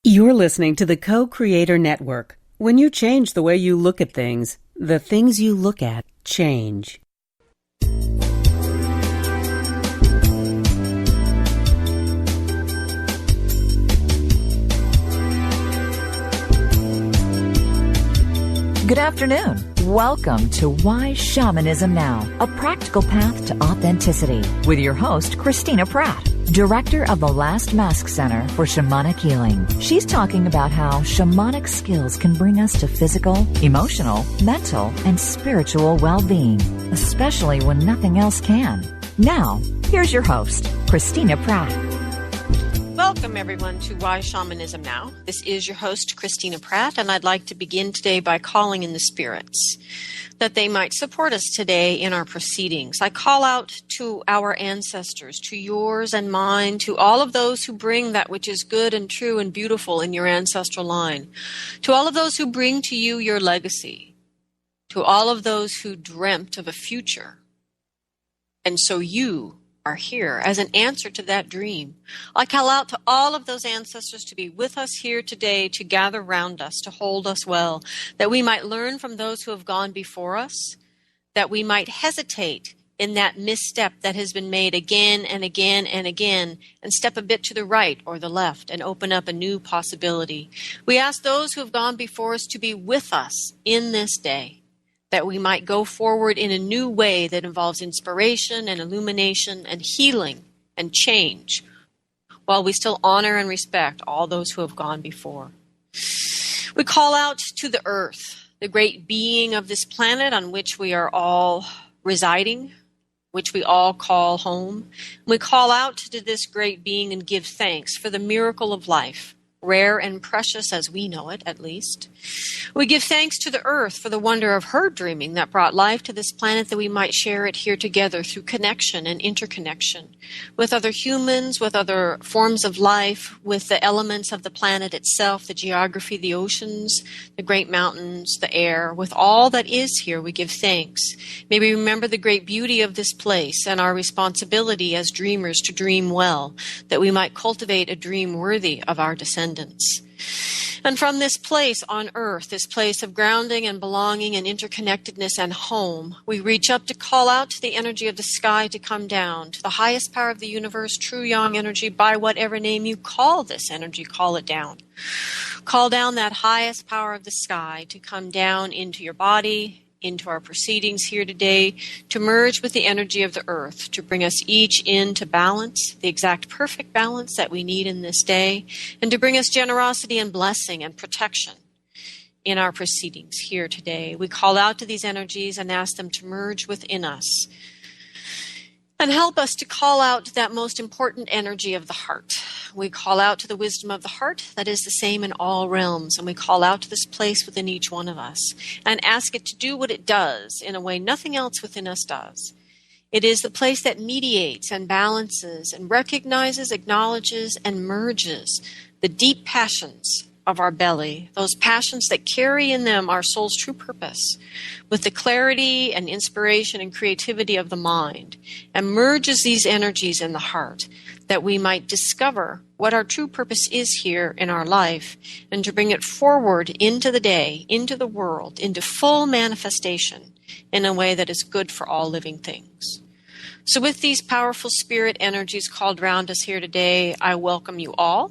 You're listening to the Co-Creator Network. When you change the way you look at things, the things you look at change. Good afternoon. Welcome to Why Shamanism Now, a practical path to authenticity with your host, Christina Pratt, Director of the Last Mask Center for Shamanic Healing. She's talking about how shamanic skills can bring us to physical, emotional, mental, and spiritual well-being, especially when nothing else can. Now, here's your host, Christina Pratt. Welcome, everyone, to Why Shamanism Now. This is your host, Christina Pratt, and I'd like to begin today by calling in the spirits that they might support us today in our proceedings. I call out to our ancestors, to yours and mine, to all of those who bring that which is good and true and beautiful in your ancestral line, to all of those who bring to you your legacy, to all of those who dreamt of a future. And so you are here as an answer to that dream. I call out to all of those ancestors to be with us here today, to gather round us, to hold us well, that we might learn from those who have gone before us, that we might hesitate in that misstep that has been made again and again and again, and step a bit to the right or the left and open up a new possibility. We ask those who have gone before us to be with us in this day, that we might go forward in a new way that involves inspiration and illumination and healing and change, while we still honor and respect all those who have gone before. We call out to the earth, the great being of this planet on which we are all residing, which we all call home. We call out to this great being and give thanks for the miracle of life, rare and precious as we know it, at least. We give thanks to the earth for the wonder of her dreaming that brought life to this planet, that we might share it here together through connection and interconnection with other humans, with other forms of life, with the elements of the planet itself, the geography, the oceans, the great mountains, the air. With all that is here, we give thanks. May we remember the great beauty of this place and our responsibility as dreamers to dream well, that we might cultivate a dream worthy of our descendants. And from this place on earth, this place of grounding and belonging and interconnectedness and home, we reach up to call out to the energy of the sky to come down, to the highest power of the universe, true yang energy, by whatever name you call this energy, call it down. Call down that highest power of the sky to come down into your body, into our proceedings here today, to merge with the energy of the earth, to bring us each into balance, the exact perfect balance that we need in this day, and to bring us generosity and blessing and protection in our proceedings here today. We call out to these energies and ask them to merge within us and help us to call out that most important energy of the heart. We call out to the wisdom of the heart that is the same in all realms, and we call out to this place within each one of us and ask it to do what it does in a way nothing else within us does. It is the place that mediates and balances and recognizes, acknowledges, and merges the deep passions of our belly, those passions that carry in them our soul's true purpose, with the clarity and inspiration and creativity of the mind, and merges these energies in the heart, that we might discover what our true purpose is here in our life, and to bring it forward into the day, into the world, into full manifestation in a way that is good for all living things. So with these powerful spirit energies called round us here today, I welcome you all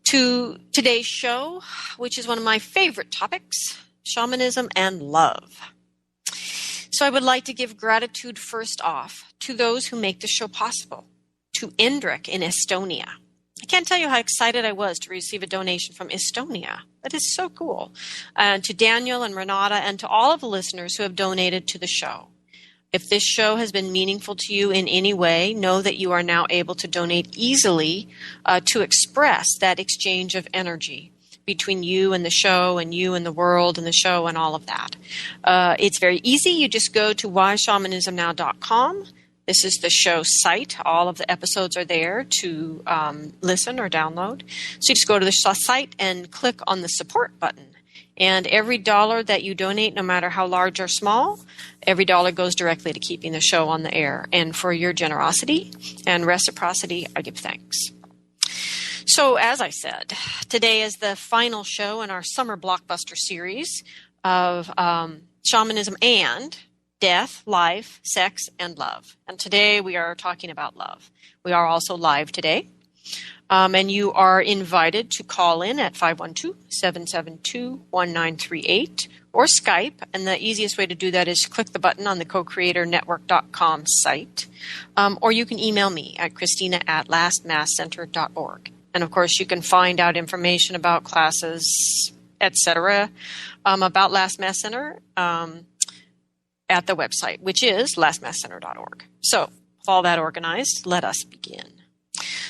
to today's show, which is one of my favorite topics, shamanism and love. So I would like to give gratitude first off to those who make the show possible, to Indrek in Estonia. I can't tell you how excited I was to receive a donation from Estonia. That is so cool. To Daniel and Renata, and to all of the listeners who have donated to the show. If this show has been meaningful to you in any way, know that you are now able to donate easily to express that exchange of energy between you and the show, and you and the world and the show and all of that. It's very easy. You just go to whyshamanismnow.com. This is the show site. All of the episodes are there to listen or download. So you just go to the site and click on the support button. And every dollar that you donate, no matter how large or small, every dollar goes directly to keeping the show on the air. And for your generosity and reciprocity, I give thanks. So, as I said, today is the final show in our summer blockbuster series of shamanism and death, life, sex, and love. And today we are talking about love. We are also live today. And you are invited to call in at 512-772-1938 or Skype. And the easiest way to do that is click the button on the co-creatornetwork.com site. Or you can email me at christina@lastmasscenter.org. And of course, you can find out information about classes, etc., about Last Mass Center at the website, which is lastmasscenter.org. So, with all that organized, let us begin.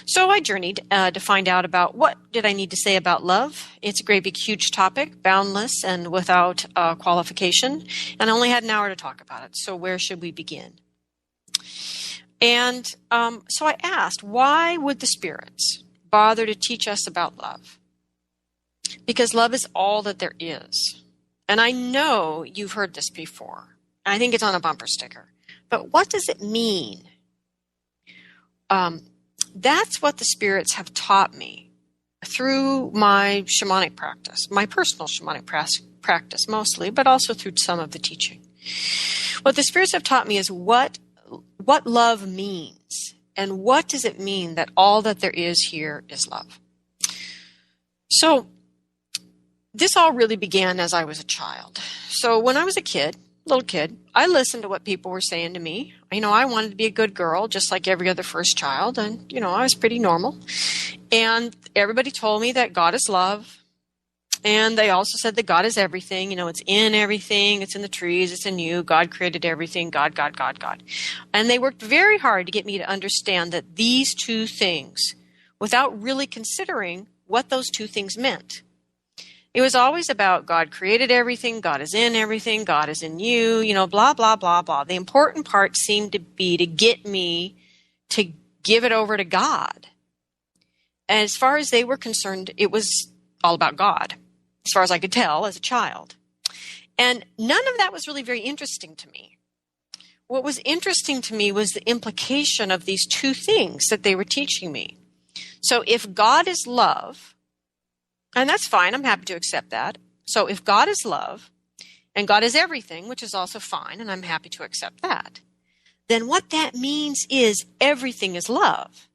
So I journeyed to find out about what did I need to say about love. It's a great big huge topic, boundless and without qualification, and I only had an hour to talk about it. So where should we begin? And so I asked, why would the spirits bother to teach us about love? Because love is all that there is. And I know you've heard this before. I think it's on a bumper sticker. But what does it mean? That's what the spirits have taught me through my shamanic practice, my personal shamanic practice mostly, but also through some of the teaching. What the spirits have taught me is what love means, and what does it mean that all that there is here is love. So this all really began as I was a child. So when I was a little kid, I listened to what people were saying to me. I wanted to be a good girl, just like every other first child. And, I was pretty normal. And everybody told me that God is love. And they also said that God is everything. It's in everything. It's in the trees. It's in you. God created everything. God, God, God, God. And they worked very hard to get me to understand that these two things, without really considering what those two things meant. It was always about God created everything, God is in everything, God is in you, blah, blah, blah, blah. The important part seemed to be to get me to give it over to God. And as far as they were concerned, it was all about God, as far as I could tell as a child. And none of that was really very interesting to me. What was interesting to me was the implication of these two things that they were teaching me. So if God is love, and that's fine. I'm happy to accept that. So if God is love and God is everything, which is also fine, and I'm happy to accept that, then what that means is everything is love.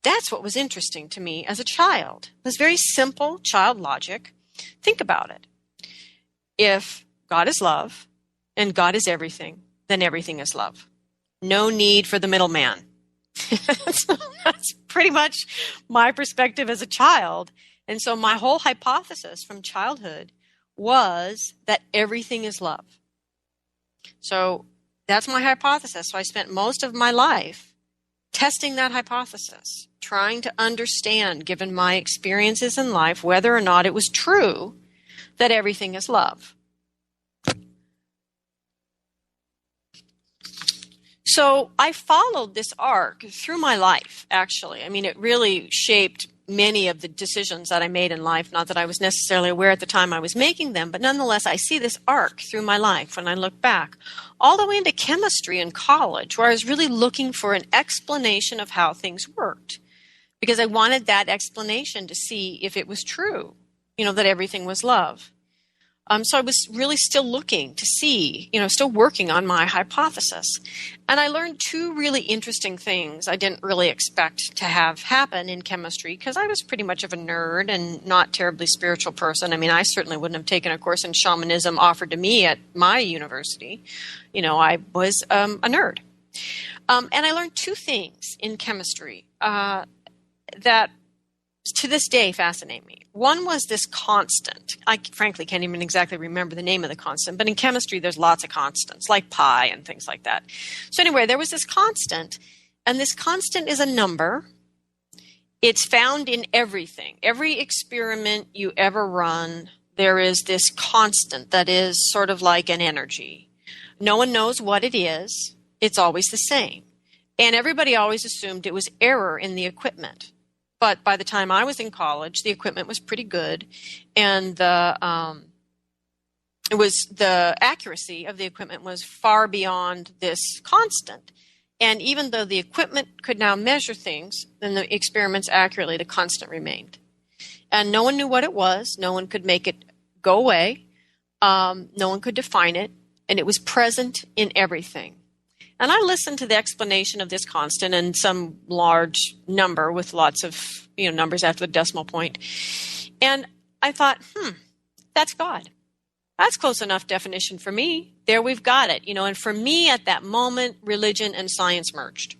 That's what was interesting to me as a child. It was very simple child logic. Think about it. If God is love and God is everything, then everything is love. No need for the middleman. That's pretty much my perspective as a child. And so my whole hypothesis from childhood was that everything is love. So that's my hypothesis. So I spent most of my life testing that hypothesis, trying to understand, given my experiences in life, whether or not it was true that everything is love. So I followed this arc through my life, actually. It really shaped many of the decisions that I made in life, not that I was necessarily aware at the time I was making them, but nonetheless, I see this arc through my life when I look back, all the way into chemistry in college, where I was really looking for an explanation of how things worked, because I wanted that explanation to see if it was true, that everything was love. So I was really still looking to see, still working on my hypothesis. And I learned two really interesting things I didn't really expect to have happen in chemistry, because I was pretty much of a nerd and not terribly spiritual person. I certainly wouldn't have taken a course in shamanism offered to me at my university. I was a nerd. And I learned two things in chemistry that to this day fascinate me. One was this constant. I frankly can't even exactly remember the name of the constant, but in chemistry there's lots of constants, like pi and things like that. So anyway, there was this constant, and this constant is a number. It's found in everything. Every experiment you ever run, there is this constant that is sort of like an energy. No one knows what it is. It's always the same. And everybody always assumed it was error in the equipment. But by the time I was in college, the equipment was pretty good, and the accuracy of the equipment was far beyond this constant. And even though the equipment could now measure things and the experiments accurately, the constant remained. And no one knew what it was. No one could make it go away. No one could define it. And it was present in everything. And I listened to the explanation of this constant and some large number with lots of numbers after the decimal point. And I thought, that's God. That's close enough definition for me. There we've got it. And for me at that moment, religion and science merged.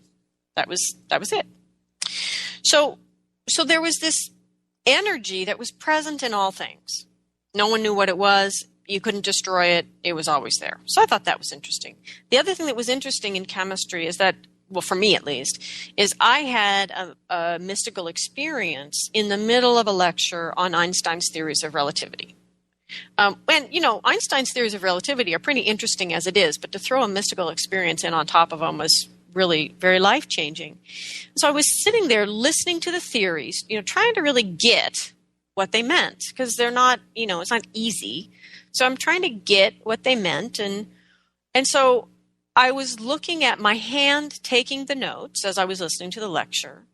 That was it. So there was this energy that was present in all things. No one knew what it was. You couldn't destroy it. It was always there. So I thought that was interesting. The other thing that was interesting in chemistry is that, well, for me at least, is I had a mystical experience in the middle of a lecture on Einstein's theories of relativity. Einstein's theories of relativity are pretty interesting as it is, but to throw a mystical experience in on top of them was really very life-changing. So I was sitting there listening to the theories, trying to really get what they meant, because they're not, it's not easy. So I'm trying to get what they meant. And so I was looking at my hand taking the notes as I was listening to the lecture,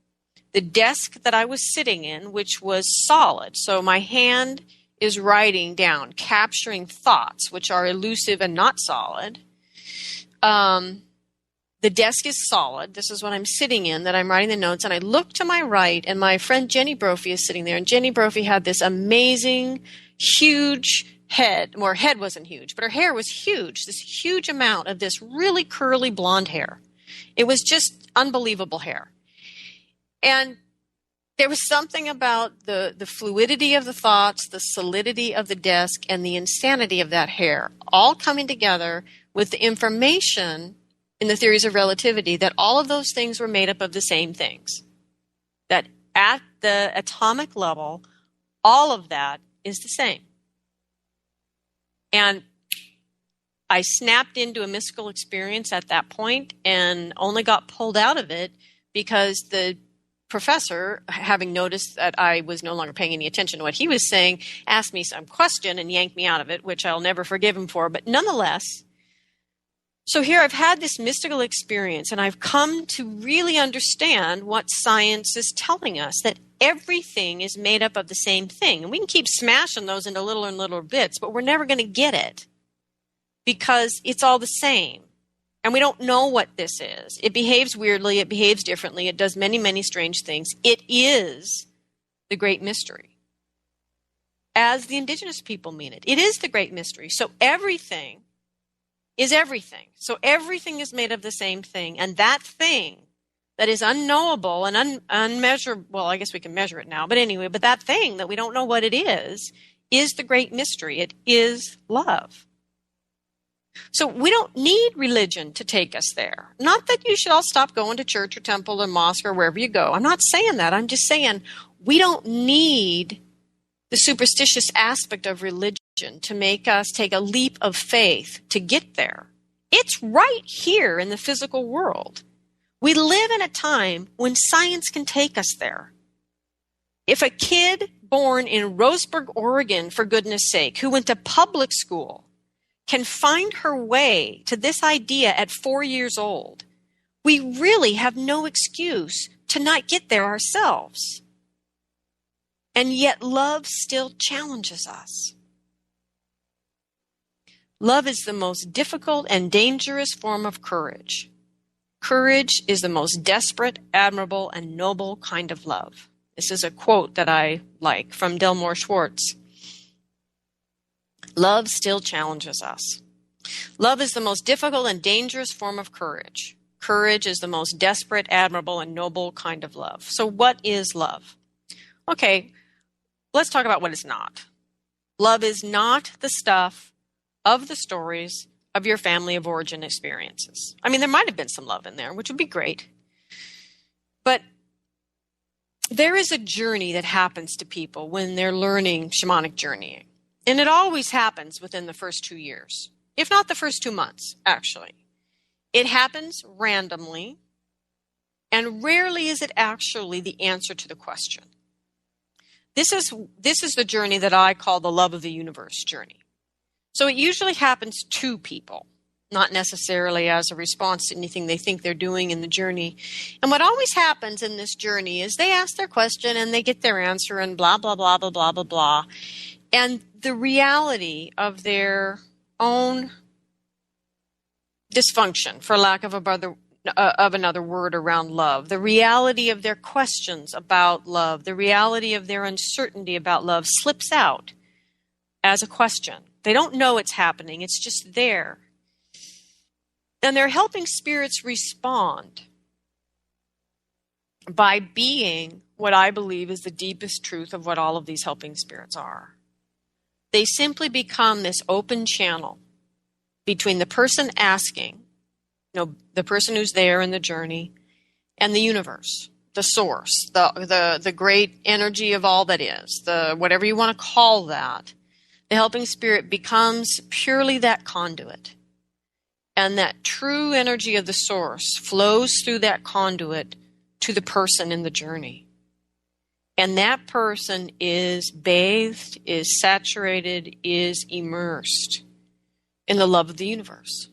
the desk that I was sitting in, which was solid. So my hand is writing down, capturing thoughts, which are elusive and not solid. The desk is solid. This is what I'm sitting in, that I'm writing the notes. And I look to my right, and my friend Jenny Brophy is sitting there. And Jenny Brophy had this amazing, huge head. Well, her head wasn't huge, but her hair was huge. This huge amount of this really curly blonde hair. It was just unbelievable hair. And there was something about the fluidity of the thoughts, the solidity of the desk, and the insanity of that hair, all coming together with the information in the theories of relativity that all of those things were made up of the same things. That at the atomic level, all of that is the same. And I snapped into a mystical experience at that point and only got pulled out of it because the professor, having noticed that I was no longer paying any attention to what he was saying, asked me some question and yanked me out of it, which I'll never forgive him for. But nonetheless, so here I've had this mystical experience, and I've come to really understand what science is telling us, that everything is made up of the same thing. And we can keep smashing those into little and little bits, but we're never going to get it because it's all the same. And we don't know what this is. It behaves weirdly. It behaves differently. It does many, many strange things. It is the great mystery, as the indigenous people mean it. It is the great mystery. So everything is everything. So everything is made of the same thing. And that thing that is unknowable and unmeasurable, well, I guess we can measure it now. But anyway, but that thing that we don't know what it is the great mystery. It is love. So we don't need religion to take us there. Not that you should all stop going to church or temple or mosque or wherever you go. I'm not saying that. I'm just saying we don't need the superstitious aspect of religion to make us take a leap of faith to get there. It's right here in the physical world. We live in a time when science can take us there. If a kid born in Roseburg, Oregon, for goodness sake, who went to public school, can find her way to this idea at 4 years old, we really have no excuse to not get there ourselves. And yet love still challenges us. Love is the most difficult and dangerous form of courage. Courage is the most desperate, admirable, and noble kind of love. This is a quote that I like from Delmore Schwartz. Love still challenges us. Love is the most difficult and dangerous form of courage. Courage is the most desperate, admirable, and noble kind of love. So what is love? Okay, let's talk about what it's not. Love is not the stuff of the stories of your family of origin experiences. I mean, there might have been some love in there, which would be great. But there is a journey that happens to people when they're learning shamanic journeying. And it always happens within the first 2 years, if not the first 2 months, actually. It happens randomly, and rarely is it actually the answer to the question. This is the journey that I call the love of the universe journey. So it usually happens to people, not necessarily as a response to anything they think they're doing in the journey. And what always happens in this journey is they ask their question and they get their answer and blah, blah, blah, blah, blah, blah, blah. And the reality of their own dysfunction, for lack of another word around love, the reality of their questions about love, the reality of their uncertainty about love slips out as a question. They don't know it's happening. It's just there. And their helping spirits respond by being what I believe is the deepest truth of what all of these helping spirits are. They simply become this open channel between the person asking, the person who's there in the journey, and the universe, the source, the great energy of all that is, the whatever you want to call that. The helping spirit becomes purely that conduit. And that true energy of the source flows through that conduit to the person in the journey. And that person is bathed, is saturated, is immersed in the love of the universe.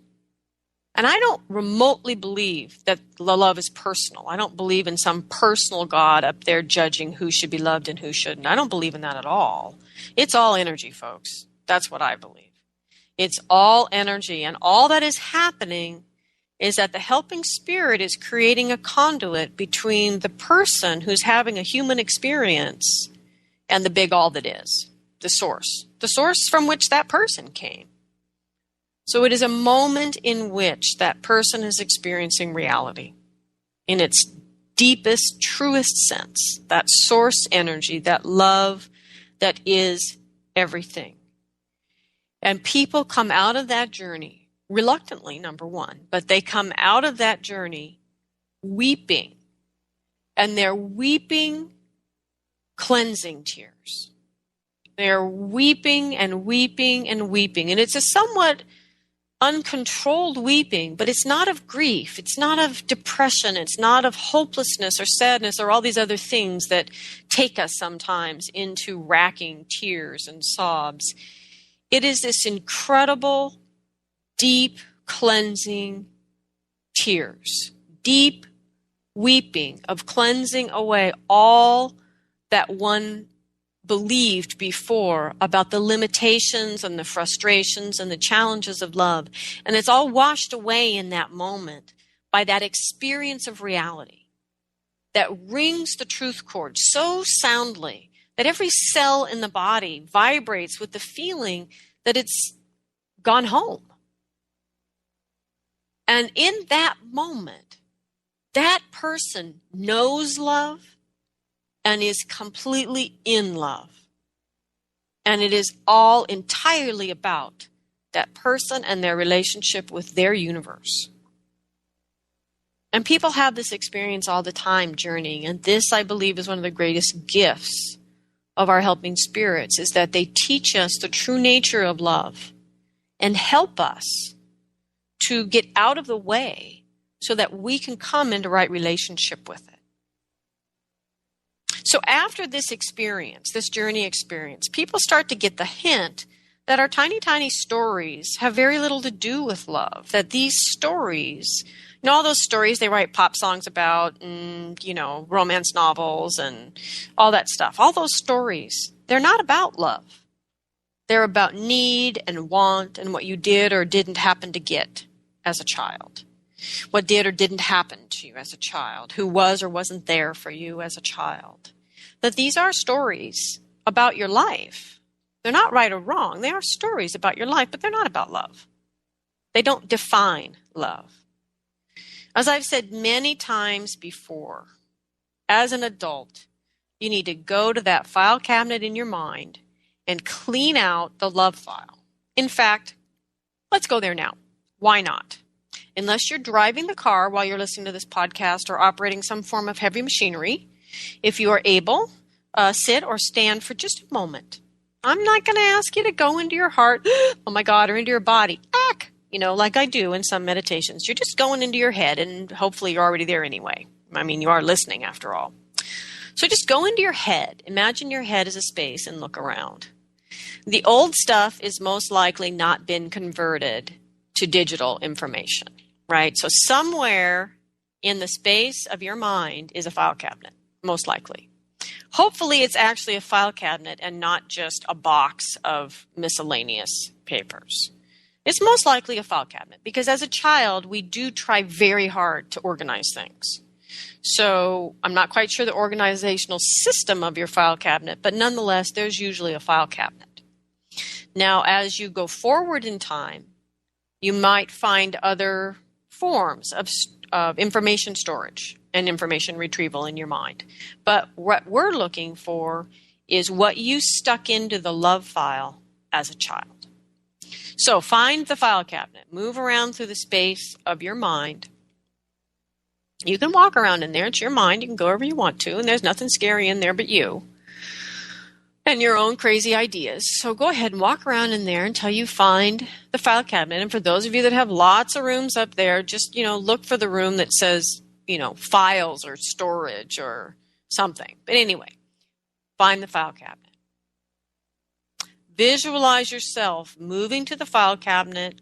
And I don't remotely believe that the love is personal. I don't believe in some personal God up there judging who should be loved and who shouldn't. I don't believe in that at all. It's all energy, folks. That's what I believe. It's all energy. And all that is happening is that the helping spirit is creating a conduit between the person who's having a human experience and the big all that is, the source from which that person came. So it is a moment in which that person is experiencing reality in its deepest, truest sense, that source energy, that love that is everything. And people come out of that journey, reluctantly, number one, but they come out of that journey weeping. And they're weeping cleansing tears. They're weeping and weeping and weeping. And it's a somewhat uncontrolled weeping, but it's not of grief. It's not of depression. It's not of hopelessness or sadness or all these other things that take us sometimes into racking tears and sobs. It is this incredible, deep cleansing tears, deep weeping of cleansing away all that one believed before about the limitations and the frustrations and the challenges of love. And it's all washed away in that moment by that experience of reality that rings the truth chord so soundly that every cell in the body vibrates with the feeling that it's gone home. And in that moment, that person knows love and is completely in love. And it is all entirely about that person and their relationship with their universe. And people have this experience all the time journeying. And this, I believe, is one of the greatest gifts of our helping spirits, is that they teach us the true nature of love and help us to get out of the way so that we can come into right relationship with it. So after this experience, this journey experience, people start to get the hint that our tiny, tiny stories have very little to do with love, that these stories, all those stories they write pop songs about and, romance novels and all that stuff, all those stories, they're not about love. They're about need and want and what you did or didn't happen to get as a child. What did or didn't happen to you as a child, who was or wasn't there for you as a child. That these are stories about your life. They're not right or wrong. They are stories about your life, but they're not about love. They don't define love. As I've said many times before, as an adult, you need to go to that file cabinet in your mind and clean out the love file. In fact, let's go there now. Why not? Unless you're driving the car while you're listening to this podcast or operating some form of heavy machinery, if you are able, sit or stand for just a moment. I'm not going to ask you to go into your heart, oh my God, or into your body, like I do in some meditations. You're just going into your head, and hopefully you're already there anyway. I mean, you are listening after all. So just go into your head. Imagine your head as a space and look around. The old stuff is most likely not been converted to digital information, right? So somewhere in the space of your mind is a file cabinet, most likely. Hopefully it's actually a file cabinet and not just a box of miscellaneous papers. It's most likely a file cabinet because as a child, we do try very hard to organize things. So I'm not quite sure the organizational system of your file cabinet, but nonetheless, there's usually a file cabinet. Now, as you go forward in time, you might find other forms of information storage and information retrieval in your mind. But what we're looking for is what you stuck into the love file as a child. So find the file cabinet, move around through the space of your mind. You can walk around in there. It's your mind. You can go wherever you want to, and there's nothing scary in there but you and your own crazy ideas. So go ahead and walk around in there until you find the file cabinet. And for those of you that have lots of rooms up there, just, look for the room that says, files or storage or something. But anyway, find the file cabinet. Visualize yourself moving to the file cabinet,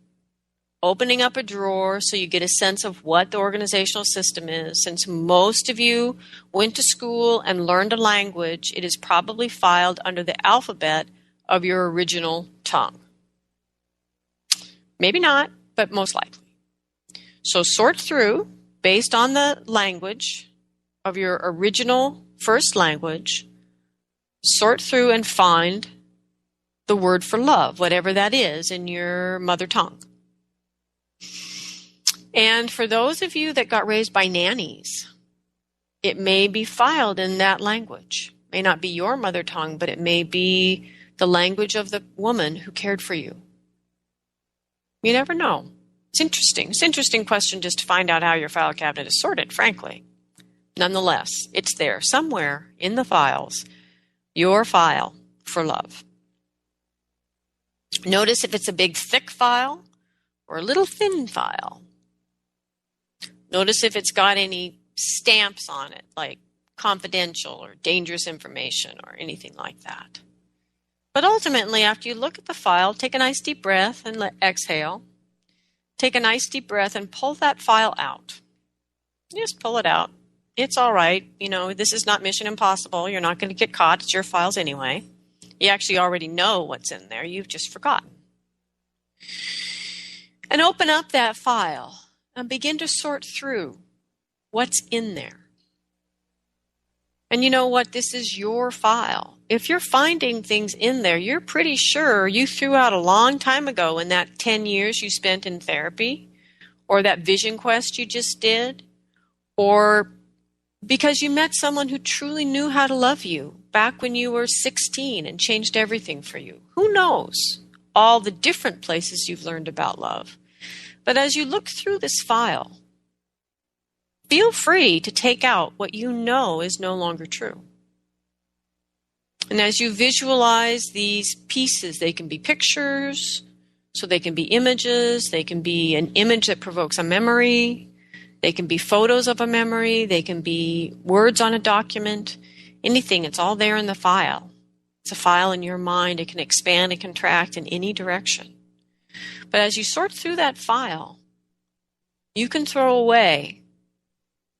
opening up a drawer so you get a sense of what the organizational system is. Since most of you went to school and learned a language, it is probably filed under the alphabet of your original tongue. Maybe not, but most likely. So sort through based on the language of your original first language. Sort through and find the word for love, whatever that is in your mother tongue. And for those of you that got raised by nannies, it may be filed in that language. It may not be your mother tongue, but it may be the language of the woman who cared for you. You never know. It's interesting. It's an interesting question just to find out how your file cabinet is sorted, frankly. Nonetheless, it's there somewhere in the files, your file for love. Notice if it's a big thick file or a little thin file. Notice if it's got any stamps on it, like confidential or dangerous information or anything like that. But ultimately, after you look at the file, take a nice deep breath and exhale. Take a nice deep breath and pull that file out. Just pull it out. It's all right. This is not Mission Impossible. You're not going to get caught. It's your files anyway. You actually already know what's in there. You've just forgotten. And open up that file and begin to sort through what's in there. And you know what? This is your file. If you're finding things in there, you're pretty sure you threw out a long time ago in that 10 years you spent in therapy, or that vision quest you just did, or because you met someone who truly knew how to love you back when you were 16 and changed everything for you. Who knows all the different places you've learned about love. But as you look through this file, feel free to take out what you know is no longer true. And as you visualize these pieces, they can be pictures, so they can be images, they can be an image that provokes a memory, they can be photos of a memory, they can be words on a document, anything, it's all there in the file. It's a file in your mind, it can expand and contract in any direction. But as you sort through that file, you can throw away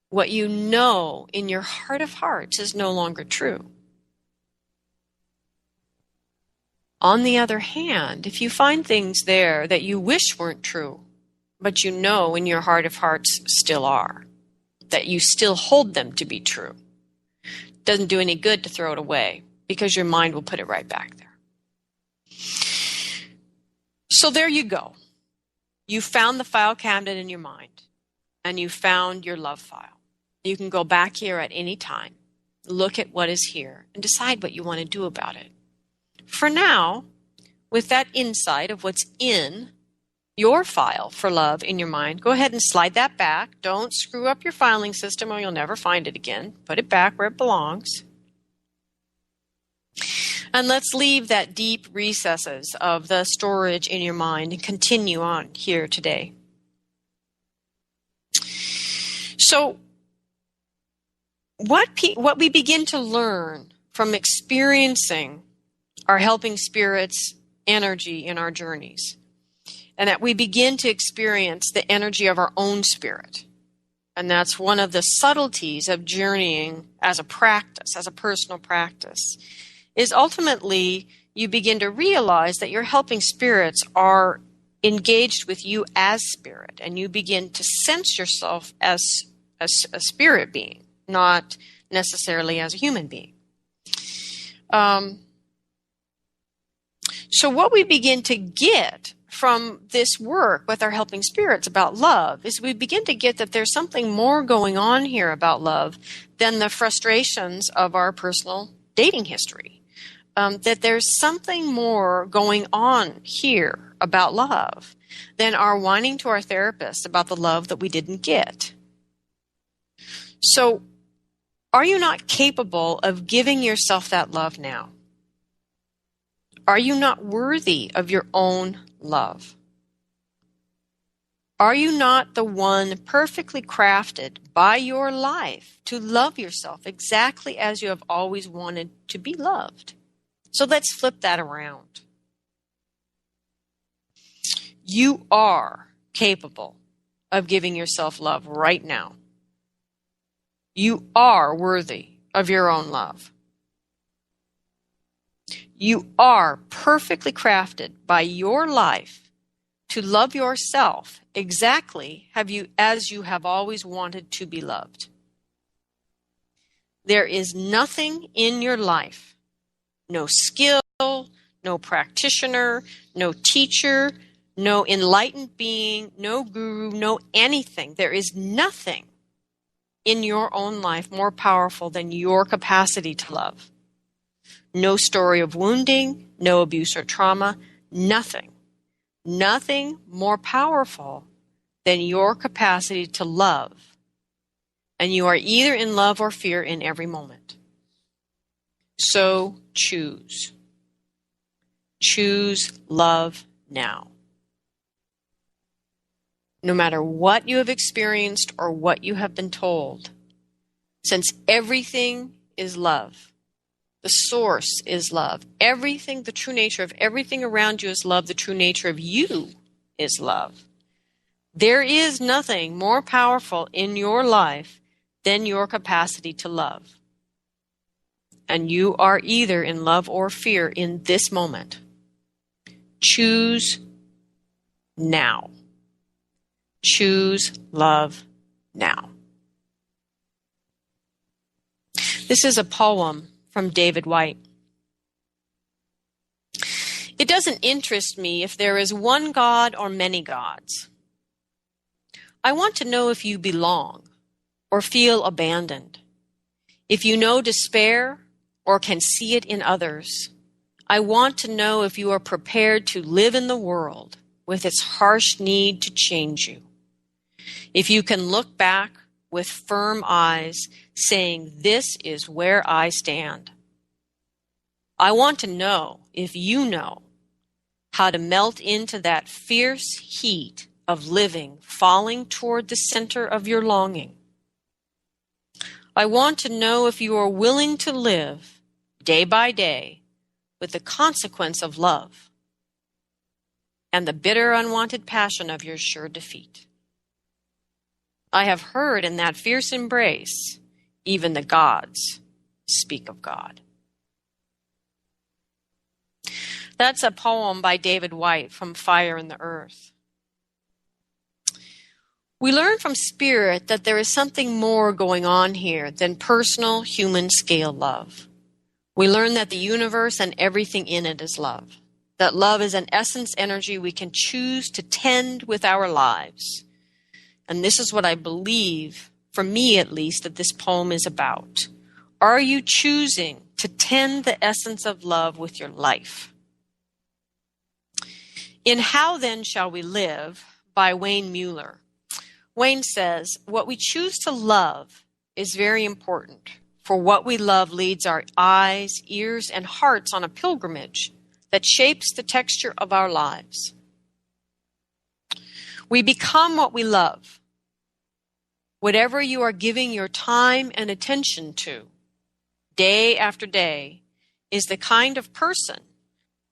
what you know in your heart of hearts is no longer true. On the other hand, if you find things there that you wish weren't true, but you know in your heart of hearts still are, that you still hold them to be true, it doesn't do any good to throw it away because your mind will put it right back there. So there you go. You found the file cabinet in your mind, and you found your love file. You can go back here at any time, look at what is here, and decide what you want to do about it. For now, with that insight of what's in your file for love in your mind, go ahead and slide that back. Don't screw up your filing system or you'll never find it again. Put it back where it belongs. And let's leave that deep recesses of the storage in your mind and continue on here today. So, what we begin to learn from experiencing our helping spirits' energy in our journeys. and that we begin to experience the energy of our own spirit. And that's one of the subtleties of journeying as a practice, as a personal practice, is ultimately you begin to realize that your helping spirits are engaged with you as spirit, and you begin to sense yourself as a spirit being, not necessarily as a human being. So what we begin to get from this work with our helping spirits about love is we begin to get that there's something more going on here about love than the frustrations of our personal dating history. That there's something more going on here about love than our whining to our therapist about the love that we didn't get. So, are you not capable of giving yourself that love now? Are you not worthy of your own love? Are you not the one perfectly crafted by your life to love yourself exactly as you have always wanted to be loved? So let's flip that around. You are capable of giving yourself love right now. You are worthy of your own love. You are perfectly crafted by your life to love yourself exactly as you have always wanted to be loved. There is nothing in your life, no skill, no practitioner, no teacher, no enlightened being, no guru, no anything. There is nothing in your own life more powerful than your capacity to love. No story of wounding, no abuse or trauma, nothing. Nothing more powerful than your capacity to love. And you are either in love or fear in every moment. So choose. Choose love now. No matter what you have experienced or what you have been told, since everything is love. The source is love. Everything, the true nature of everything around you is love. The true nature of you is love. There is nothing more powerful in your life than your capacity to love. And you are either in love or fear in this moment. Choose now. Choose love now. This is a poem from David White. It doesn't interest me if there is one God or many gods. I want to know if you belong or feel abandoned, if you know despair or can see it in others. I want to know if you are prepared to live in the world with its harsh need to change you. If you can look back with firm eyes, saying, "This is where I stand." I want to know if you know how to melt into that fierce heat of living, falling toward the center of your longing. I want to know if you are willing to live day by day with the consequence of love and the bitter unwanted passion of your sure defeat. I have heard in that fierce embrace, even the gods speak of God. That's a poem by David White from Fire in the Earth. We learn from Spirit that there is something more going on here than personal human scale love. We learn that the universe and everything in it is love. That love is an essence energy we can choose to tend with our lives. And this is what I believe, for me at least, that this poem is about. Are you choosing to tend the essence of love with your life? In How Then Shall We Live by Wayne Mueller, Wayne says, what we choose to love is very important, for what we love leads our eyes, ears, and hearts on a pilgrimage that shapes the texture of our lives. We become what we love. Whatever you are giving your time and attention to, day after day, is the kind of person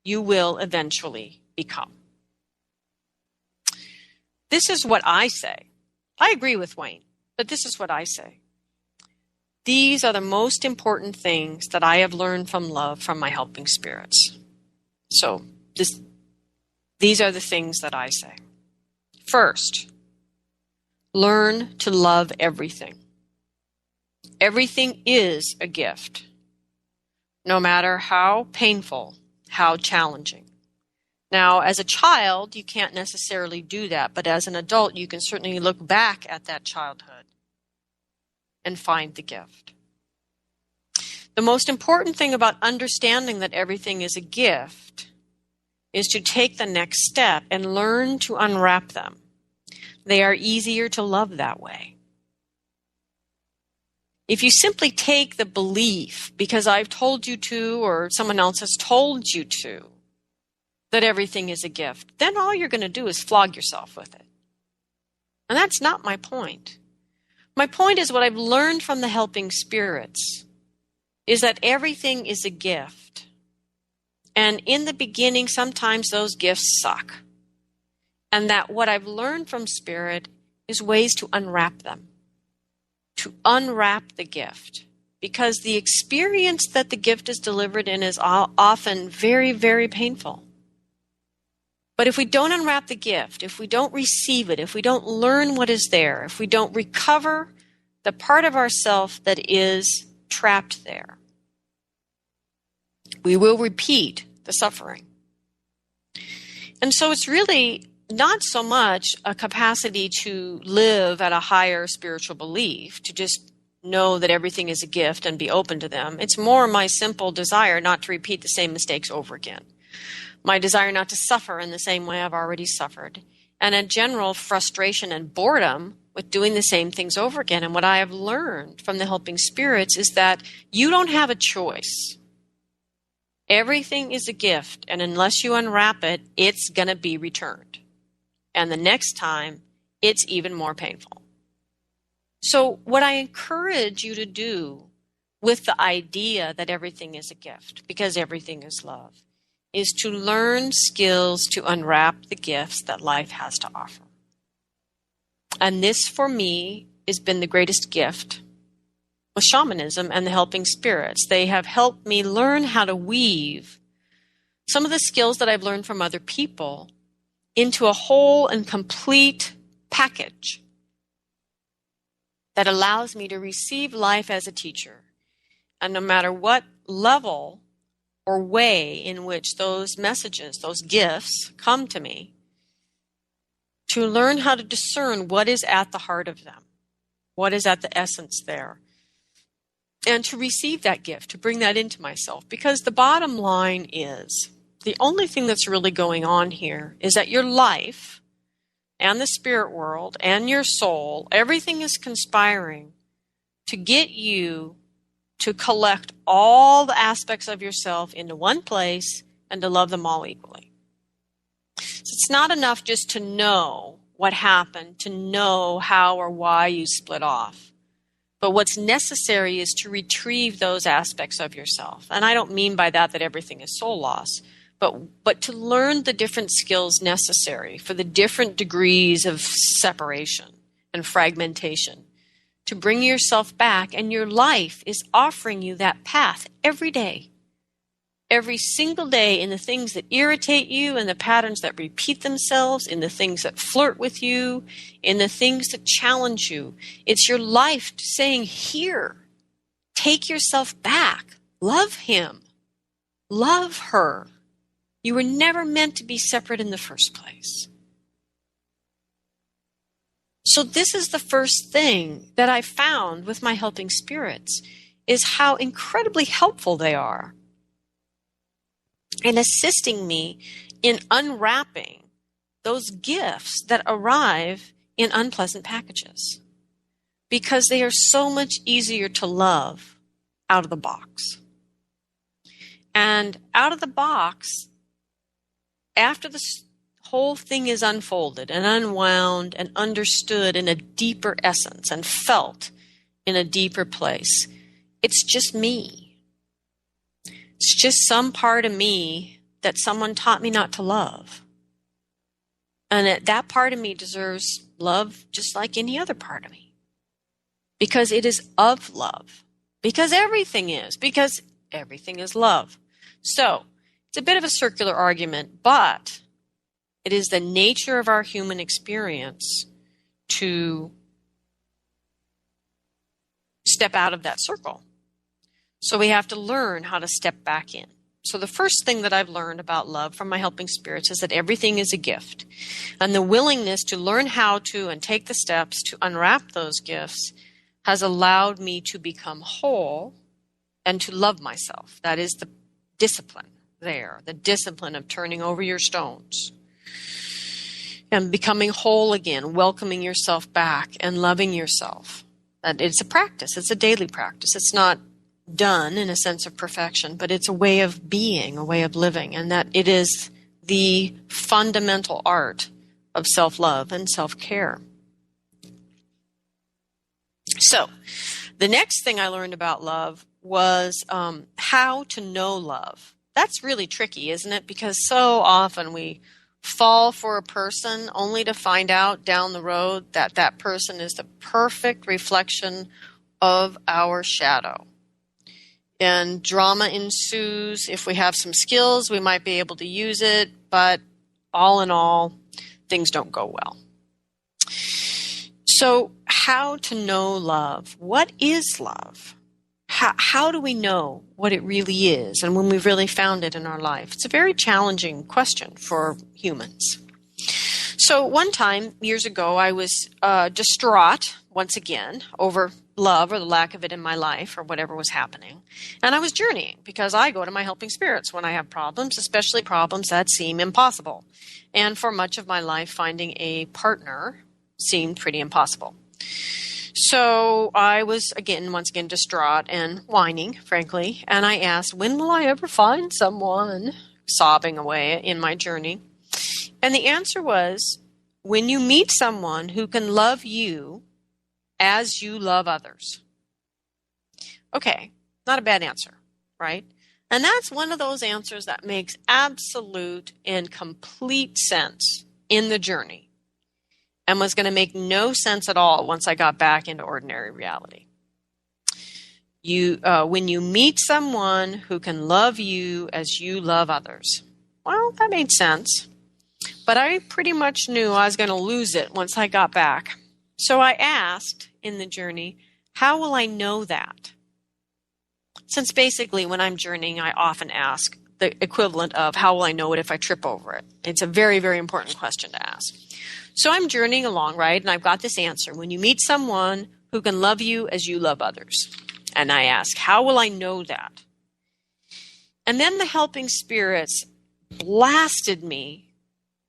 you will eventually become. This is what I say. I agree with Wayne, but this is what I say. These are the most important things that I have learned from love from my helping spirits. So these are the things that I say. First, learn to love everything. Everything is a gift, no matter how painful, how challenging. Now, as a child, you can't necessarily do that, but as an adult, you can certainly look back at that childhood and find the gift. The most important thing about understanding that everything is a gift is to take the next step and learn to unwrap them. They are easier to love that way. If you simply take the belief, because I've told you to or someone else has told you to, that everything is a gift, then all you're going to do is flog yourself with it. And that's not my point. My point is what I've learned from the helping spirits is that everything is a gift. And in the beginning, sometimes those gifts suck. And that what I've learned from Spirit is ways to unwrap them, to unwrap the gift. Because the experience that the gift is delivered in is often very, very painful. But if we don't unwrap the gift, if we don't receive it, if we don't learn what is there, if we don't recover the part of ourself that is trapped there, we will repeat the suffering. And so it's really not so much a capacity to live at a higher spiritual belief, to just know that everything is a gift and be open to them. It's more my simple desire not to repeat the same mistakes over again. My desire not to suffer in the same way I've already suffered. And a general frustration and boredom with doing the same things over again. And what I have learned from the helping spirits is that you don't have a choice. Everything is a gift, and unless you unwrap it, it's going to be returned. And the next time, it's even more painful. So what I encourage you to do with the idea that everything is a gift, because everything is love, is to learn skills to unwrap the gifts that life has to offer. And this, for me, has been the greatest gift with shamanism and the helping spirits. They have helped me learn how to weave some of the skills that I've learned from other people into a whole and complete package that allows me to receive life as a teacher. And no matter what level or way in which those messages, those gifts come to me, to learn how to discern what is at the heart of them, what is at the essence there, and to receive that gift, to bring that into myself. Because the bottom line is, the only thing that's really going on here is that your life and the spirit world and your soul, everything is conspiring to get you to collect all the aspects of yourself into one place and to love them all equally. So it's not enough just to know what happened, to know how or why you split off. But what's necessary is to retrieve those aspects of yourself. And I don't mean by that everything is soul loss, but to learn the different skills necessary for the different degrees of separation and fragmentation, to bring yourself back. And your life is offering you that path every day. Every single day, in the things that irritate you, in the patterns that repeat themselves, in the things that flirt with you, in the things that challenge you. It's your life saying, here, take yourself back. Love him. Love her. You were never meant to be separate in the first place. So this is the first thing that I found with my helping spirits, is how incredibly helpful they are in assisting me in unwrapping those gifts that arrive in unpleasant packages, because they are so much easier to love out of the box. And out of the box, after this whole thing is unfolded and unwound and understood in a deeper essence and felt in a deeper place, it's just me. It's just some part of me that someone taught me not to love. And that part of me deserves love just like any other part of me. Because it is of love. Because everything is love. So, it's a bit of a circular argument, but it is the nature of our human experience to step out of that circle. So we have to learn how to step back in. So the first thing that I've learned about love from my helping spirits is that everything is a gift. And the willingness to learn how to and take the steps to unwrap those gifts has allowed me to become whole and to love myself. That is the discipline there, the discipline of turning over your stones and becoming whole again, welcoming yourself back and loving yourself. And it's a practice. It's a daily practice. It's not done in a sense of perfection, but it's a way of being, a way of living, and that it is the fundamental art of self-love and self-care. So, the next thing I learned about love was how to know love. That's really tricky, isn't it? Because so often we fall for a person only to find out down the road that that person is the perfect reflection of our shadow. And drama ensues. If we have some skills, we might be able to use it, but all in all, things don't go well. So, how to know love? What is love? How do we know what it really is and when we've really found it in our life? It's a very challenging question for humans. So one time, years ago, I was distraught, once again, over love or the lack of it in my life or whatever was happening. And I was journeying because I go to my helping spirits when I have problems, especially problems that seem impossible. And for much of my life, finding a partner seemed pretty impossible. So I was, once again, distraught and whining, frankly. And I asked, when will I ever find someone? Sobbing away in my journey. And the answer was, when you meet someone who can love you as you love others. Okay, not a bad answer, right? And that's one of those answers that makes absolute and complete sense in the journey and was going to make no sense at all once I got back into ordinary reality. When you meet someone who can love you as you love others. Well, that made sense. But I pretty much knew I was going to lose it once I got back. So I asked in the journey, how will I know that? Since basically when I'm journeying, I often ask the equivalent of how will I know it if I trip over it? It's a very, very important question to ask. So I'm journeying along, right? And I've got this answer. When you meet someone who can love you as you love others. And I ask, how will I know that? And then the helping spirits blasted me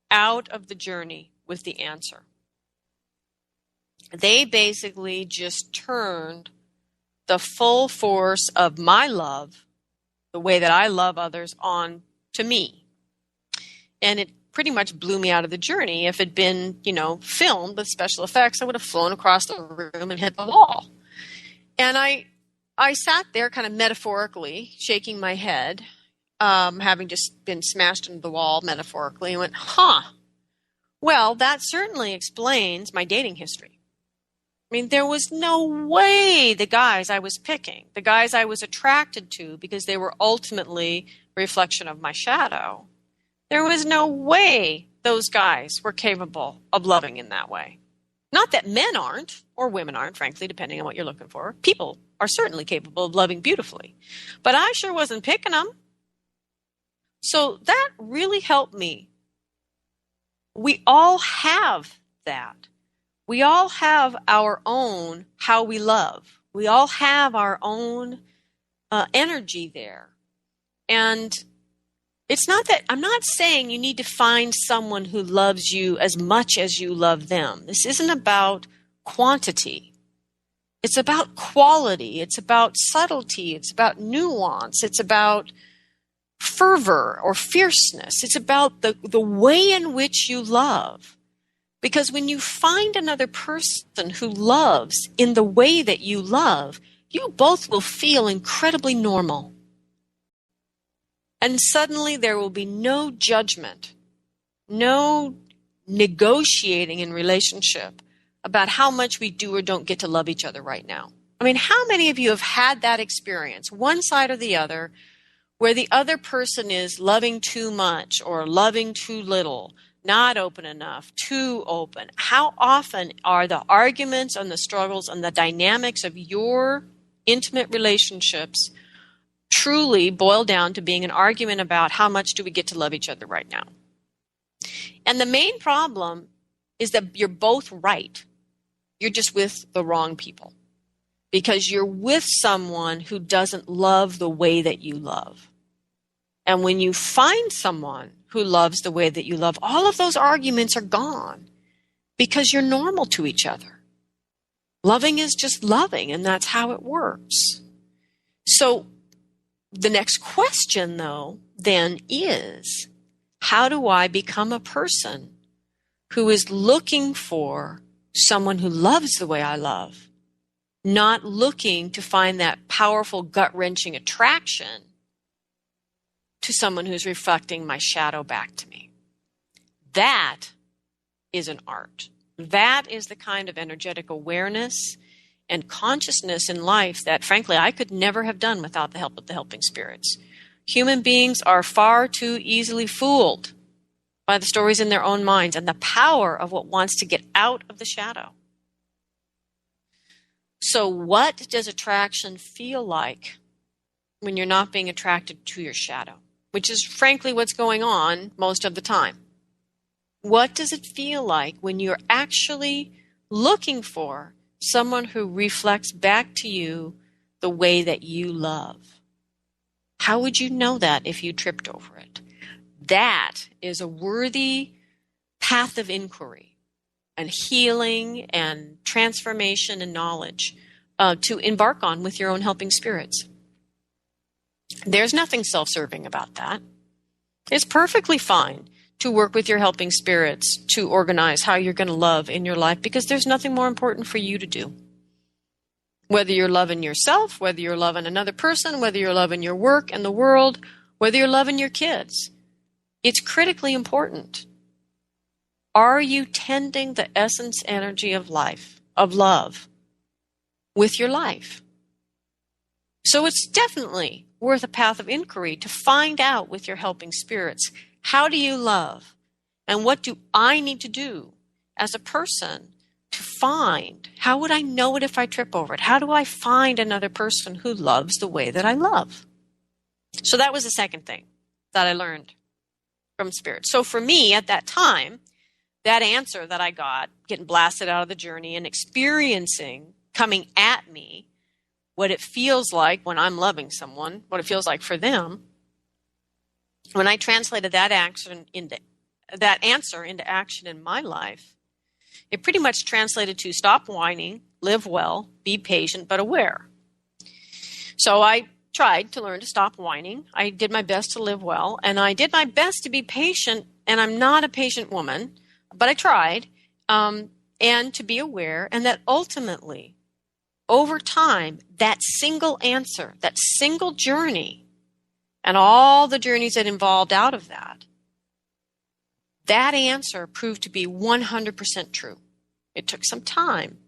out of the journey with the answer. They basically just turned the full force of my love, the way that I love others, on to me. And it pretty much blew me out of the journey. If it had been, filmed with special effects, I would have flown across the room and hit the wall. And I sat there kind of metaphorically, shaking my head, having just been smashed into the wall metaphorically, and went, well, that certainly explains my dating history. I mean, there was no way the guys I was picking, the guys I was attracted to because they were ultimately a reflection of my shadow, there was no way those guys were capable of loving in that way. Not that men aren't, or women aren't, frankly, depending on what you're looking for. People are certainly capable of loving beautifully. But I sure wasn't picking them. So that really helped me. We all have that. We all have our own how we love. We all have our own energy there. And it's not that, I'm not saying you need to find someone who loves you as much as you love them. This isn't about quantity. It's about quality. It's about subtlety. It's about nuance. It's about fervor or fierceness. It's about the way in which you love. Because when you find another person who loves in the way that you love, you both will feel incredibly normal. And suddenly there will be no judgment, no negotiating in relationship about how much we do or don't get to love each other right now. I mean, how many of you have had that experience, one side or the other, where the other person is loving too much or loving too little, not open enough, too open? How often are the arguments and the struggles and the dynamics of your intimate relationships truly boil down to being an argument about how much do we get to love each other right now? And the main problem is that you're both right. You're just with the wrong people, because you're with someone who doesn't love the way that you love. And when you find someone who loves the way that you love, all of those arguments are gone because you're normal to each other. Loving is just loving, and that's how it works. So the next question, though, then is, how do I become a person who is looking for someone who loves the way I love, not looking to find that powerful, gut-wrenching attraction to someone who's reflecting my shadow back to me? That is an art. That is the kind of energetic awareness and consciousness in life that, frankly, I could never have done without the help of the helping spirits. Human beings are far too easily fooled by the stories in their own minds and the power of what wants to get out of the shadow. So what does attraction feel like when you're not being attracted to your shadow? Which is, frankly, what's going on most of the time. What does it feel like when you're actually looking for someone who reflects back to you the way that you love? How would you know that if you tripped over it? That is a worthy path of inquiry and healing and transformation and knowledge to embark on with your own helping spirits. There's nothing self-serving about that. It's perfectly fine to work with your helping spirits to organize how you're going to love in your life, because there's nothing more important for you to do. Whether you're loving yourself, whether you're loving another person, whether you're loving your work and the world, whether you're loving your kids, it's critically important. Are you tending the essence energy of life, of love, with your life? So it's definitely worth a path of inquiry to find out with your helping spirits, how do you love? And what do I need to do as a person to find? How would I know it if I trip over it? How do I find another person who loves the way that I love? So that was the second thing that I learned from spirit. So for me at that time, that answer that I got, getting blasted out of the journey and experiencing coming at me what it feels like when I'm loving someone, what it feels like for them, when I translated that answer into action in my life, it pretty much translated to stop whining, live well, be patient, but aware. So I tried to learn to stop whining. I did my best to live well, and I did my best to be patient, and I'm not a patient woman, but I tried, and to be aware, and that ultimately, over time, that single answer, that single journey, and all the journeys that involved out of that, that answer proved to be 100% true. It took some time,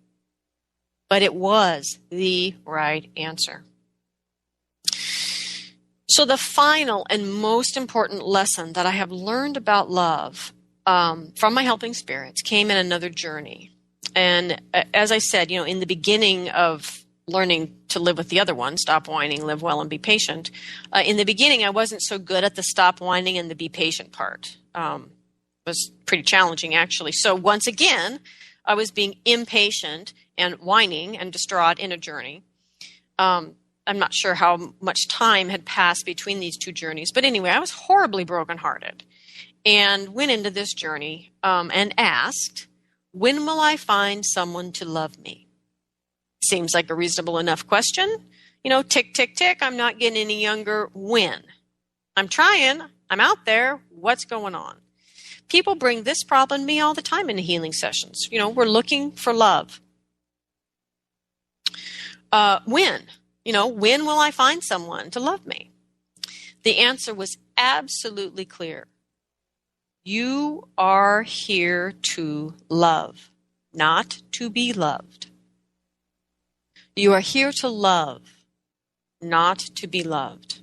but it was the right answer. So the final and most important lesson that I have learned about love from my helping spirits came in another journey. And as I said, in the beginning of learning to live with the other one, stop whining, live well, and be patient, in the beginning I wasn't so good at the stop whining and the be patient part. It was pretty challenging, actually. So once again, I was being impatient and whining and distraught in a journey. I'm not sure how much time had passed between these two journeys. But anyway, I was horribly brokenhearted and went into this journey and asked, when will I find someone to love me? Seems like a reasonable enough question. Tick, tick, tick. I'm not getting any younger. When? I'm trying. I'm out there. What's going on? People bring this problem to me all the time in healing sessions. We're looking for love. When? When will I find someone to love me? The answer was absolutely clear. You are here to love, not to be loved. You are here to love, not to be loved.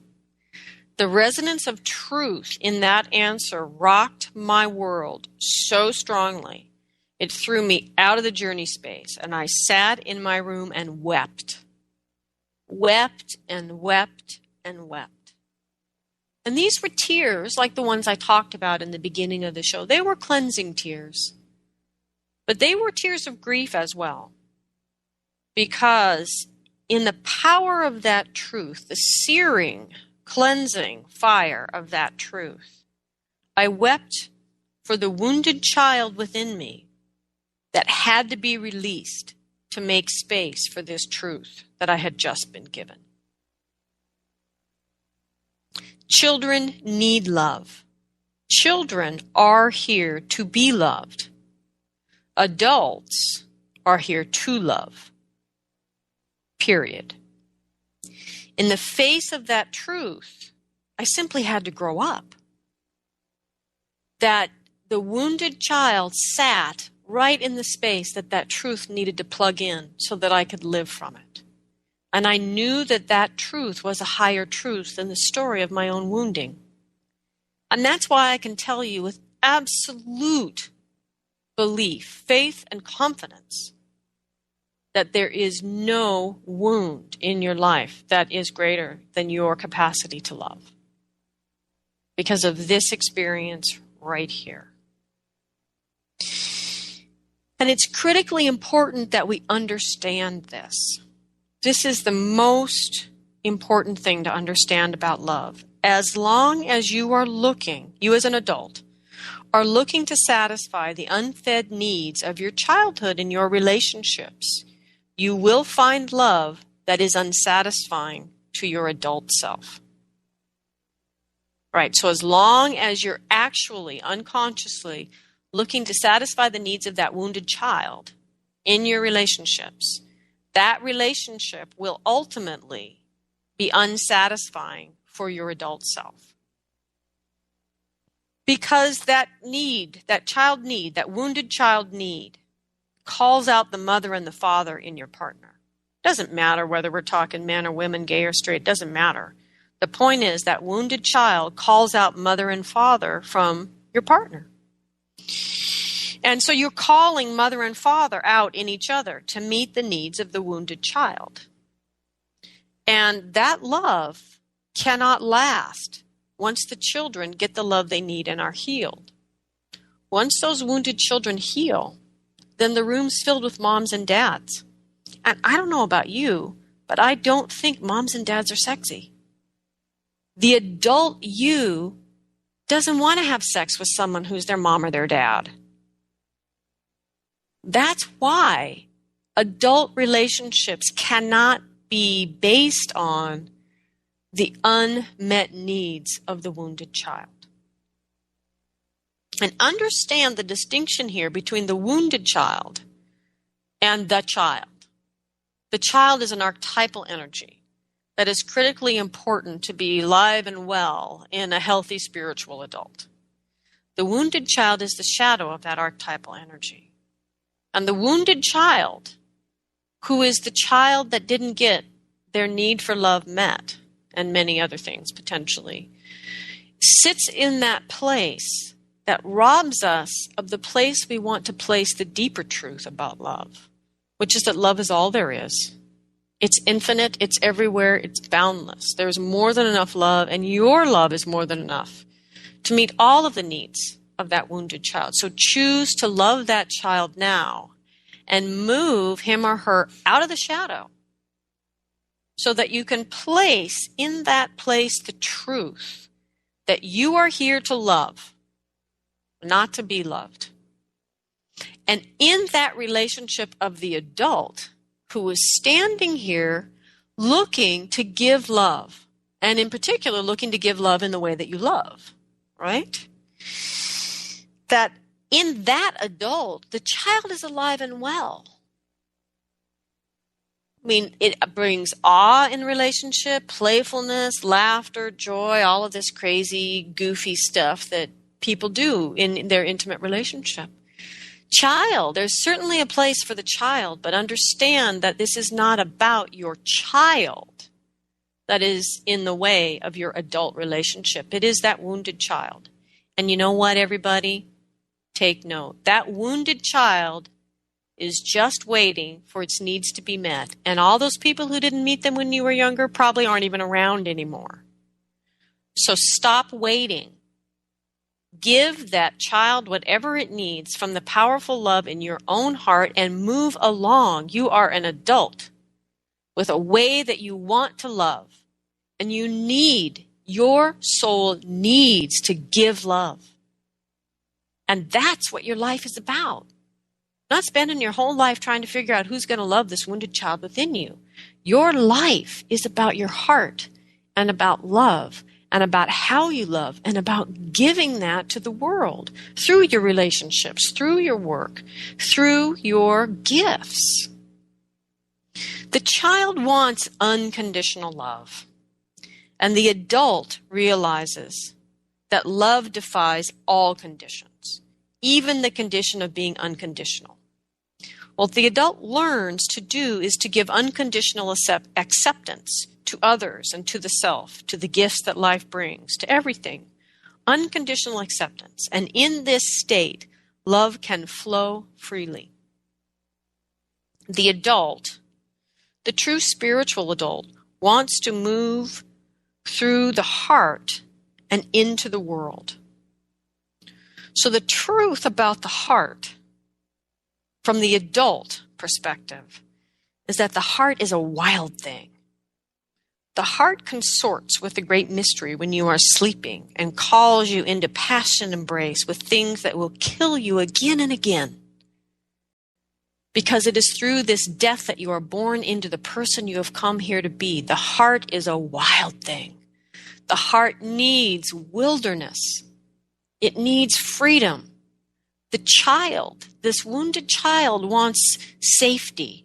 The resonance of truth in that answer rocked my world so strongly, it threw me out of the journey space, and I sat in my room and wept. Wept and wept and wept. And these were tears like the ones I talked about in the beginning of the show. They were cleansing tears. But they were tears of grief as well. Because in the power of that truth, the searing, cleansing fire of that truth, I wept for the wounded child within me that had to be released to make space for this truth that I had just been given. Children need love. Children are here to be loved. Adults are here to love. Period. In the face of that truth, I simply had to grow up. That the wounded child sat right in the space that truth needed to plug in so that I could live from it. And I knew that truth was a higher truth than the story of my own wounding. And that's why I can tell you with absolute belief, faith, and confidence that there is no wound in your life that is greater than your capacity to love. Because of this experience right here. And it's critically important that we understand this. This is the most important thing to understand about love. As long as you are looking, you as an adult, are looking to satisfy the unfed needs of your childhood in your relationships, you will find love that is unsatisfying to your adult self. Right, so as long as you're actually unconsciously looking to satisfy the needs of that wounded child in your relationships, that relationship will ultimately be unsatisfying for your adult self. Because that need, that child need, that wounded child need, calls out the mother and the father in your partner. Doesn't matter whether we're talking men or women, gay or straight, doesn't matter. The point is that wounded child calls out mother and father from your partner. And so you're calling mother and father out in each other to meet the needs of the wounded child. And that love cannot last once the children get the love they need and are healed. Once those wounded children heal, then the room's filled with moms and dads. And I don't know about you, but I don't think moms and dads are sexy. The adult you doesn't want to have sex with someone who's their mom or their dad. That's why adult relationships cannot be based on the unmet needs of the wounded child. And understand the distinction here between the wounded child and the child. The child is an archetypal energy that is critically important to be alive and well in a healthy spiritual adult. The wounded child is the shadow of that archetypal energy. And the wounded child, who is the child that didn't get their need for love met, and many other things potentially, sits in that place that robs us of the place we want to place the deeper truth about love, which is that love is all there is. It's infinite, it's everywhere, it's boundless. There's more than enough love, and your love is more than enough to meet all of the needs of that wounded child. So choose to love that child now and move him or her out of the shadow so that you can place in that place the truth that you are here to love, not to be loved. And in that relationship of the adult who is standing here looking to give love, and in particular looking to give love in the way that you love, right? That in that adult, the child is alive and well. I mean, it brings awe in relationship, playfulness, laughter, joy, all of this crazy, goofy stuff that people do in their intimate relationship. Child, there's certainly a place for the child, but understand that this is not about your child that is in the way of your adult relationship. It is that wounded child. And you know what, everybody? Take note. That wounded child is just waiting for its needs to be met. And all those people who didn't meet them when you were younger probably aren't even around anymore. So stop waiting. Give that child whatever it needs from the powerful love in your own heart and move along. You are an adult with a way that you want to love. And your soul needs to give love. And that's what your life is about. Not spending your whole life trying to figure out who's going to love this wounded child within you. Your life is about your heart and about love and about how you love and about giving that to the world through your relationships, through your work, through your gifts. The child wants unconditional love, and the adult realizes that love defies all conditions, even the condition of being unconditional. What the adult learns to do is to give unconditional acceptance to others and to the self, to the gifts that life brings, to everything. Unconditional acceptance. And in this state, love can flow freely. The adult, the true spiritual adult, wants to move through the heart and into the world. So the truth about the heart, from the adult perspective, is that the heart is a wild thing. The heart consorts with the great mystery when you are sleeping and calls you into passion embrace with things that will kill you again and again. Because it is through this death that you are born into the person you have come here to be. The heart is a wild thing. The heart needs wilderness. It needs freedom. The child, this wounded child, wants safety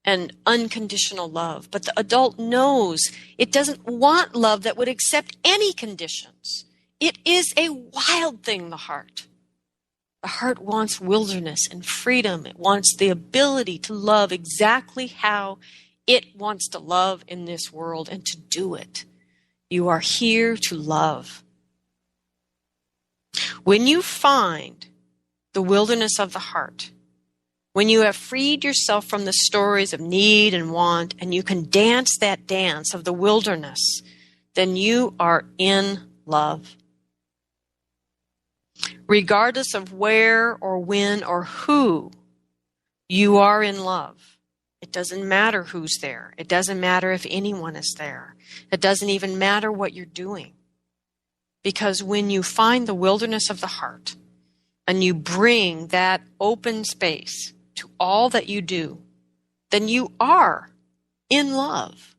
and unconditional love. But the adult knows it doesn't want love that would accept any conditions. It is a wild thing, the heart. The heart wants wilderness and freedom. It wants the ability to love exactly how it wants to love in this world and to do it. You are here to love. When you find the wilderness of the heart, when you have freed yourself from the stories of need and want, and you can dance that dance of the wilderness, then you are in love. Regardless of where or when or who, you are in love. It doesn't matter who's there. It doesn't matter if anyone is there. It doesn't even matter what you're doing. Because when you find the wilderness of the heart and you bring that open space to all that you do, then you are in love.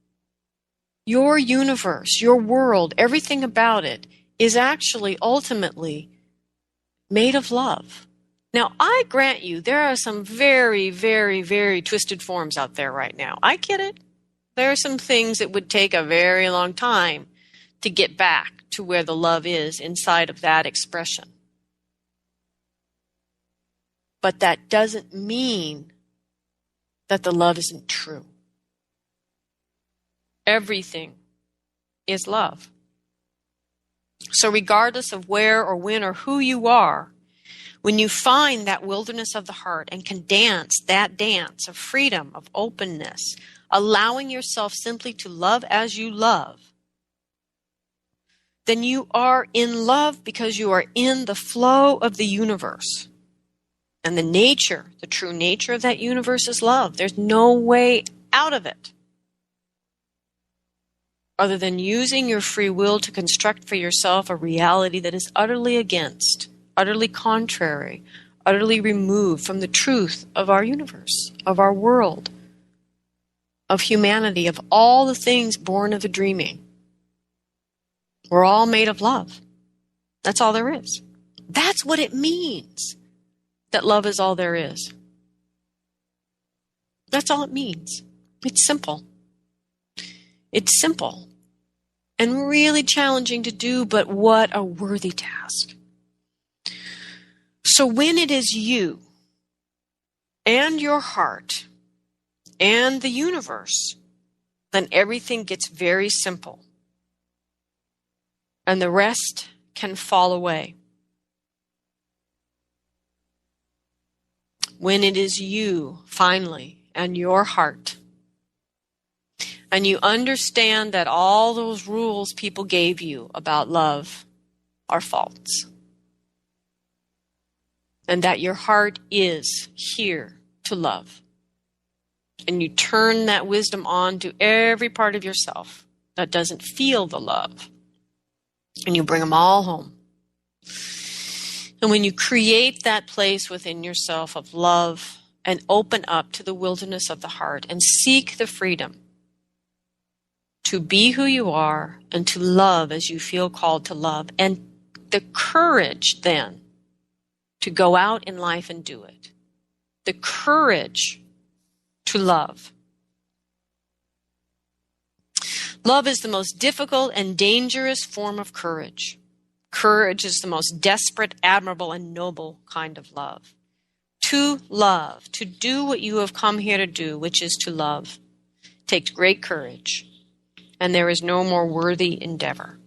Your universe, your world, everything about it is actually ultimately made of love. Now, I grant you, there are some very, very, very twisted forms out there right now. I get it. There are some things that would take a very long time to get back to where the love is inside of that expression. But that doesn't mean that the love isn't true. Everything is love. So regardless of where or when or who you are, when you find that wilderness of the heart and can dance that dance of freedom, of openness, allowing yourself simply to love as you love, then you are in love because you are in the flow of the universe. And the nature, the true nature of that universe is love. There's no way out of it other than using your free will to construct for yourself a reality that is utterly against, utterly contrary, utterly removed from the truth of our universe, of our world, of humanity, of all the things born of the dreaming. We're all made of love. That's all there is. That's what it means that love is all there is. That's all it means. It's simple. It's simple and really challenging to do, but what a worthy task. So when it is you and your heart and the universe, then everything gets very simple. And the rest can fall away. When it is you, finally, and your heart, and you understand that all those rules people gave you about love are false, and that your heart is here to love, and you turn that wisdom on to every part of yourself that doesn't feel the love, and you bring them all home. And when you create that place within yourself of love and open up to the wilderness of the heart and seek the freedom to be who you are and to love as you feel called to love, and the courage then to go out in life and do it, the courage to love. Love is the most difficult and dangerous form of courage. Courage is the most desperate, admirable, and noble kind of love. To love, to do what you have come here to do, which is to love, takes great courage, and there is no more worthy endeavor.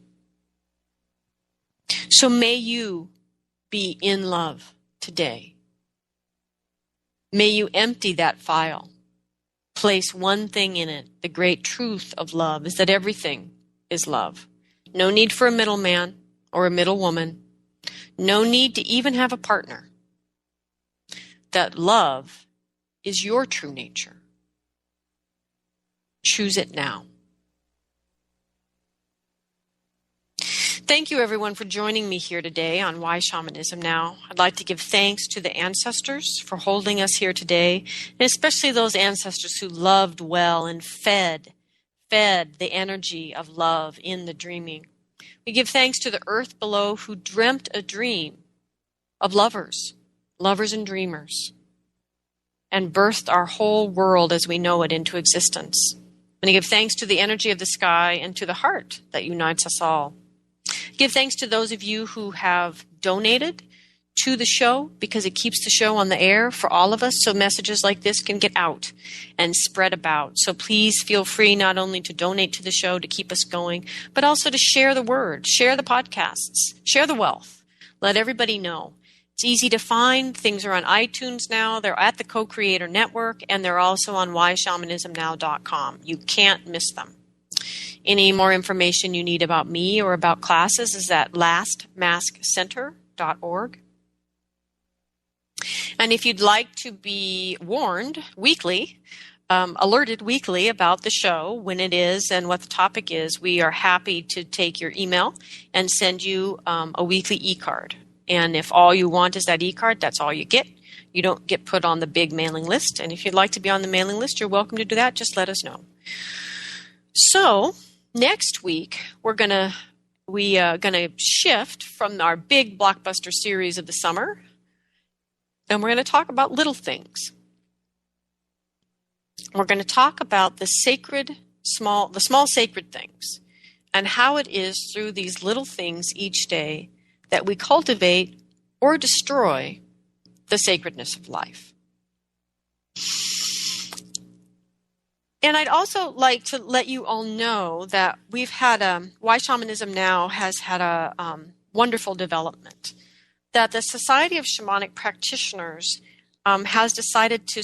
So may you be in love today. May you empty that file. Place one thing in it. The great truth of love is that everything is love. No need for a middleman or a middle woman. No need to even have a partner. That love is your true nature. Choose it now. Thank you, everyone, for joining me here today on Why Shamanism Now. I'd like to give thanks to the ancestors for holding us here today, and especially those ancestors who loved well and fed the energy of love in the dreaming. We give thanks to the earth below who dreamt a dream of lovers and dreamers, and birthed our whole world as we know it into existence. And I give thanks to the energy of the sky and to the heart that unites us all. Give thanks to those of you who have donated to the show, because it keeps the show on the air for all of us, so messages like this can get out and spread about. So please feel free not only to donate to the show to keep us going, but also to share the word, share the podcasts, share the wealth. Let everybody know. It's easy to find. Things are on iTunes now. They're at the Co-Creator Network, and they're also on whyshamanismnow.com. You can't miss them. Any more information you need about me or about classes is at lastmaskcenter.org. And if you'd like to be warned weekly, alerted weekly about the show, when it is and what the topic is, we are happy to take your email and send you a weekly e-card. And if all you want is that e-card, that's all you get. You don't get put on the big mailing list. And if you'd like to be on the mailing list, you're welcome to do that. Just let us know. So next week, we're gonna shift from our big blockbuster series of the summer, and we're going to talk about little things. We're going to talk about the small sacred things, and how it is through these little things each day that we cultivate or destroy the sacredness of life. And I'd also like to let you all know that we've had Why Shamanism Now has had a wonderful development. That the Society of Shamanic Practitioners has decided to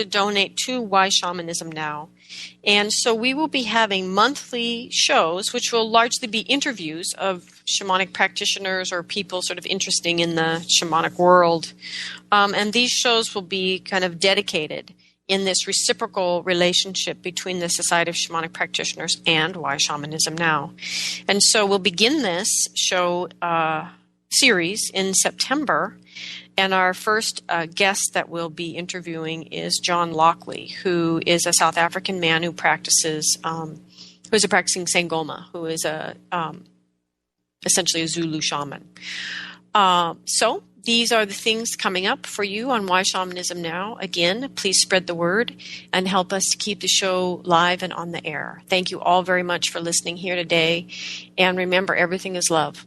donate to Why Shamanism Now. And so we will be having monthly shows, which will largely be interviews of shamanic practitioners or people sort of interesting in the shamanic world. And these shows will be kind of dedicated in this reciprocal relationship between the Society of Shamanic Practitioners and Why Shamanism Now. And so we'll begin this show series in September, and our first guest that we'll be interviewing is John Lockley, who is a South African man who practices, who is a practicing Sangoma, who is essentially a Zulu shaman. So these are the things coming up for you on Why Shamanism Now. Again, please spread the word and help us to keep the show live and on the air. Thank you all very much for listening here today, and remember, everything is love.